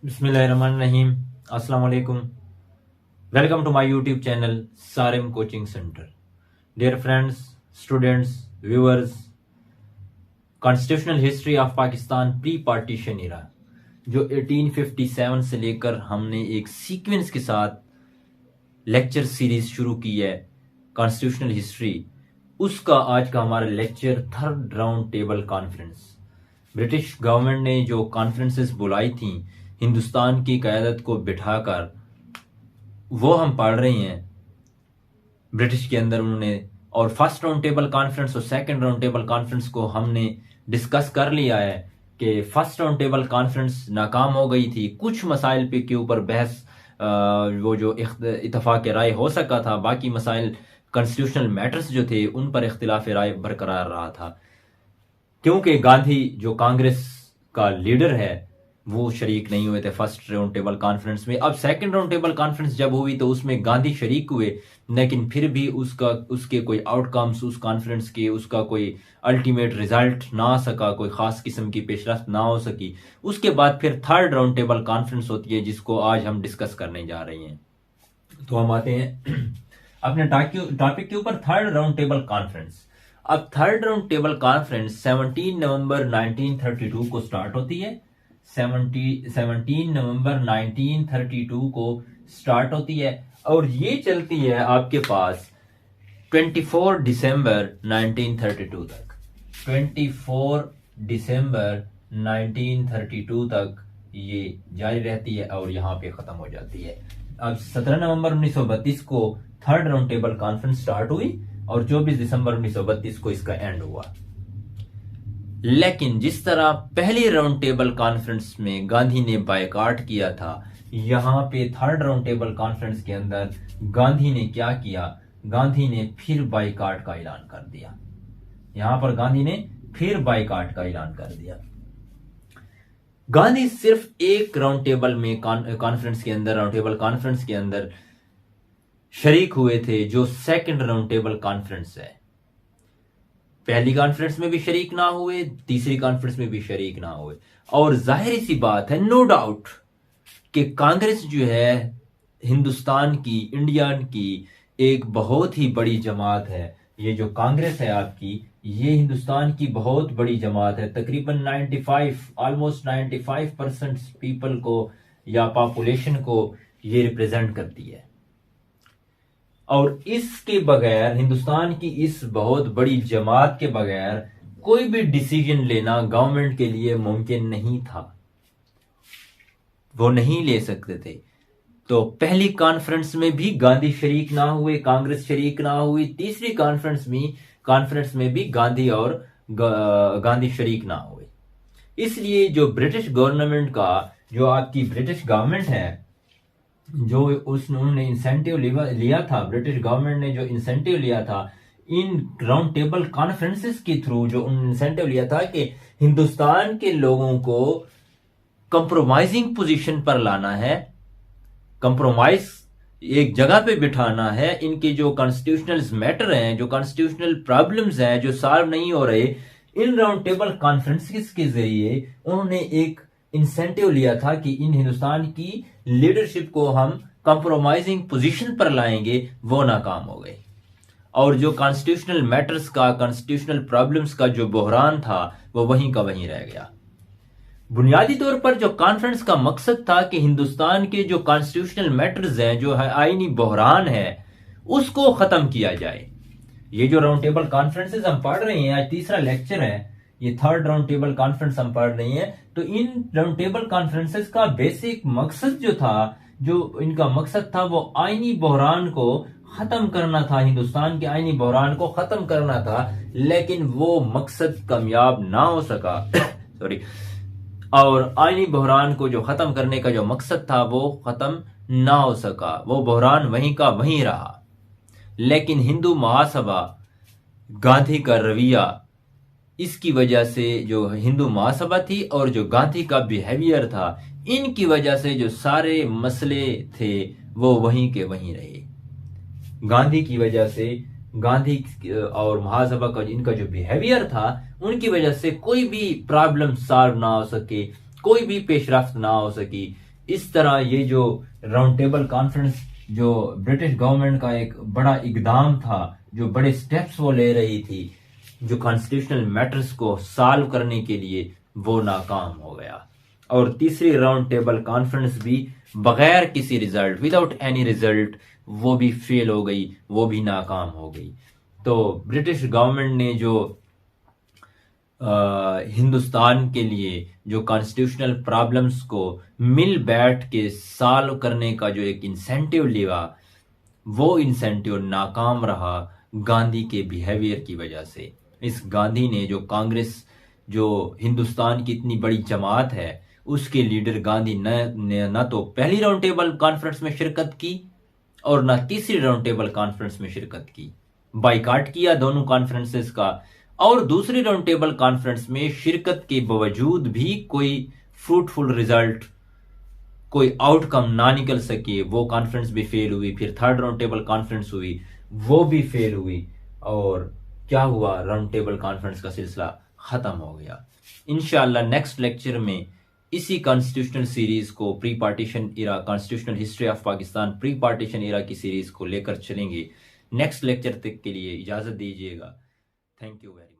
बिस्मिल्लाहिर्रहमानिर्रहीम। अस्सलाम वालेकुम। Welcome to my YouTube channel Sarim coaching centre. Dear friends, students, viewers, constitutional history of Pakistan pre partition era जो 1857 से लेकर हमने एक सीक्वेंस के साथ लेक्चर सीरीज शुरू की है कॉन्स्टिट्यूशनल हिस्ट्री, उसका आज का हमारा lecture third round table conference. British government ने जो कॉन्फ्रेंसेस बुलाई थी हिंदुस्तान की क़यादत को बिठाकर, वो हम पढ़ रहे हैं ब्रिटिश के अंदर उन्होंने। और फर्स्ट राउंड टेबल कॉन्फ्रेंस और सेकंड राउंड टेबल कॉन्फ्रेंस को हमने डिस्कस कर लिया है कि फर्स्ट राउंड टेबल कॉन्फ्रेंस नाकाम हो गई थी। कुछ मसाइल पे के ऊपर बहस, वो जो इत्तफाक राय हो सका था, बाकी मसाइल कॉन्स्टिट्यूशनल मैटर्स जो थे उन पर इख्तिलाफ राय बरकरार रहा था, क्योंकि गांधी जो कांग्रेस का लीडर है वो शरीक नहीं हुए थे फर्स्ट राउंड टेबल कॉन्फ्रेंस में। अब सेकंड राउंड टेबल कॉन्फ्रेंस जब हुई तो उसमें गांधी शरीक हुए, लेकिन फिर भी उसके कोई आउटकम्स उस कॉन्फ्रेंस के, उसका कोई अल्टीमेट रिजल्ट ना आ सका, कोई खास किस्म की पेशरफ्त ना हो सकी। उसके बाद फिर थर्ड राउंड टेबल कॉन्फ्रेंस होती है जिसको आज हम डिस्कस करने जा रहे हैं। तो हम आते हैं अपने टॉपिक के ऊपर, थर्ड राउंड टेबल कॉन्फ्रेंस। अब थर्ड राउंड टेबल कॉन्फ्रेंस 17 नवंबर 1932 को स्टार्ट होती है। 17 नवंबर 1932 को स्टार्ट होती है और ये चलती है आपके पास 24 दिसंबर 1932 तक। 24 दिसंबर 1932 तक ये जारी रहती है और यहाँ पे खत्म हो जाती है। अब 17 नवंबर 1932 को third round table conference start हुई और 24 दिसंबर 1932 को इसका एंड हुआ। लेकिन जिस तरह पहली राउंड टेबल कॉन्फ्रेंस में गांधी ने बायकॉट किया था, यहां पे थर्ड राउंड टेबल कॉन्फ्रेंस के अंदर गांधी ने क्या किया? गांधी ने फिर बायकॉट का ऐलान कर दिया। यहां पर गांधी ने फिर बायकॉट का ऐलान कर दिया। गांधी सिर्फ एक राउंड टेबल में कॉन्फ्रेंस के अंदर, राउंड टेबल कॉन्फ्रेंस के अंदर शरीक हुए थे, जो सेकंड राउंड टेबल कॉन्फ्रेंस है। पहली कॉन्फ्रेंस में भी शरीक ना हुए, तीसरी कॉन्फ्रेंस में भी शरीक ना हुए। और जाहिर सी बात है, नो डाउट, कि कांग्रेस जो है हिंदुस्तान की, इंडिया की एक बहुत ही बड़ी जमात है। ये जो कांग्रेस है आपकी, ये हिंदुस्तान की बहुत बड़ी जमात है। तकरीबन ऑलमोस्ट 95% पीपल को या पॉपुलेशन को ये रिप्रेजेंट करती है। और इसके बगैर, हिंदुस्तान की इस बहुत बड़ी जमात के बगैर कोई भी डिसीजन लेना गवर्नमेंट के लिए मुमकिन नहीं था, वो नहीं ले सकते थे। तो पहली कॉन्फ्रेंस में भी गांधी शरीक ना हुए, कांग्रेस शरीक ना हुई। तीसरी कॉन्फ्रेंस में भी गांधी शरीक ना हुए। इसलिए जो ब्रिटिश गवर्नमेंट का, जो आपकी ब्रिटिश गवर्नमेंट है, जो उन्होंने इंसेंटिव लिया था, ब्रिटिश गवर्नमेंट ने जो इंसेंटिव लिया था इन राउंड टेबल कॉन्फ्रेंसेस के थ्रू, जो उन्होंने इंसेंटिव लिया था कि हिंदुस्तान के लोगों को कंप्रोमाइजिंग पोजीशन पर लाना है, कंप्रोमाइज एक जगह पे बिठाना है। इनके जो कॉन्स्टिट्यूशनल मैटर हैं, जो कॉन्स्टिट्यूशनल प्रॉब्लम्स हैं जो सॉल्व नहीं हो रहे, इन राउंड टेबल कॉन्फ्रेंसेस के जरिए उन्होंने एक इंसेंटिव लिया था कि इन हिंदुस्तान की लीडरशिप को हम कंप्रोमाइजिंग पोजीशन पर लाएंगे। वो नाकाम हो गए और जो कॉन्स्टिट्यूशनल मैटर्स का, कॉन्स्टिट्यूशनल प्रॉब्लम्स का जो बहरान था वो वहीं का वहीं रह गया। बुनियादी तौर पर जो कॉन्फ्रेंस का मकसद था कि हिंदुस्तान के जो कॉन्स्टिट्यूशनल मैटर्स हैं, जो है आईनी बहरान है, उसको खत्म किया जाए। ये जो राउंड टेबल कॉन्फ्रेंसेस हम पढ़ रहे हैं, आज तीसरा लेक्चर है, ये थर्ड राउंड टेबल कॉन्फ्रेंस हम पढ़ रहे हैं। तो इन राउंड टेबल कॉन्फ्रेंसेस का बेसिक मकसद जो था, जो इनका मकसद था, वो आईनी बहरान को खत्म करना था, हिंदुस्तान के आईनी बहरान को खत्म करना था। लेकिन वो मकसद कामयाब ना हो सका सॉरी। और आईनी बहरान को जो खत्म करने का जो मकसद था वो खत्म ना हो सका, वो बहरान वहीं का वहीं रहा। लेकिन हिंदू महासभा, गांधी का रवैया, इसकी वजह से, जो हिंदू महासभा थी और जो गांधी का बिहेवियर था, इनकी वजह से जो सारे मसले थे वो वहीं के वहीं रहे। गांधी की वजह से, गांधी और महासभा का इनका जो बिहेवियर था, उनकी वजह से कोई भी प्रॉब्लम सॉल्व ना हो सके, कोई भी पेशरफ्त ना हो सकी। इस तरह ये जो राउंड टेबल कॉन्फ्रेंस जो ब्रिटिश गवर्नमेंट का एक बड़ा इकदाम था, जो बड़े स्टेप्स वो ले रही थी जो कॉन्स्टिट्यूशनल मैटर्स को सॉल्व करने के लिए, वो नाकाम हो गया। और तीसरी राउंड टेबल कॉन्फ्रेंस भी बगैर किसी रिजल्ट, विदाउट एनी रिजल्ट, वो भी फेल हो गई, वो भी नाकाम हो गई। तो ब्रिटिश गवर्नमेंट ने जो हिंदुस्तान के लिए जो कॉन्स्टिट्यूशनल प्रॉब्लम्स को मिल बैठ के सॉल्व करने का जो एक इंसेंटिव लिया, वो इंसेंटिव नाकाम रहा गांधी के बिहेवियर की वजह से। इस गांधी ने जो कांग्रेस, जो हिंदुस्तान की इतनी बड़ी जमात है, उसके लीडर गांधी न तो पहली राउंड टेबल कॉन्फ्रेंस में शिरकत की और ना तीसरी राउंड टेबल कॉन्फ्रेंस में शिरकत की, बाइकाट किया दोनों कॉन्फ्रेंसेस का। और दूसरी राउंड टेबल कॉन्फ्रेंस में शिरकत के बावजूद भी कोई फ्रूटफुल रिजल्ट, कोई आउटकम ना निकल सके, वो कॉन्फ्रेंस भी फेल हुई। फिर थर्ड राउंड टेबल कॉन्फ्रेंस हुई, वो भी फेल हुई। और क्या हुआ, राउंड टेबल कॉन्फ्रेंस का सिलसिला खत्म हो गया। इंशाअल्लाह नेक्स्ट लेक्चर में इसी कॉन्स्टिट्यूशनल सीरीज को, pre partition era, constitutional history of Pakistan pre partition era की सीरीज को लेकर चलेंगे। नेक्स्ट लेक्चर तक के लिए इजाजत दीजिएगा। Thank you very much.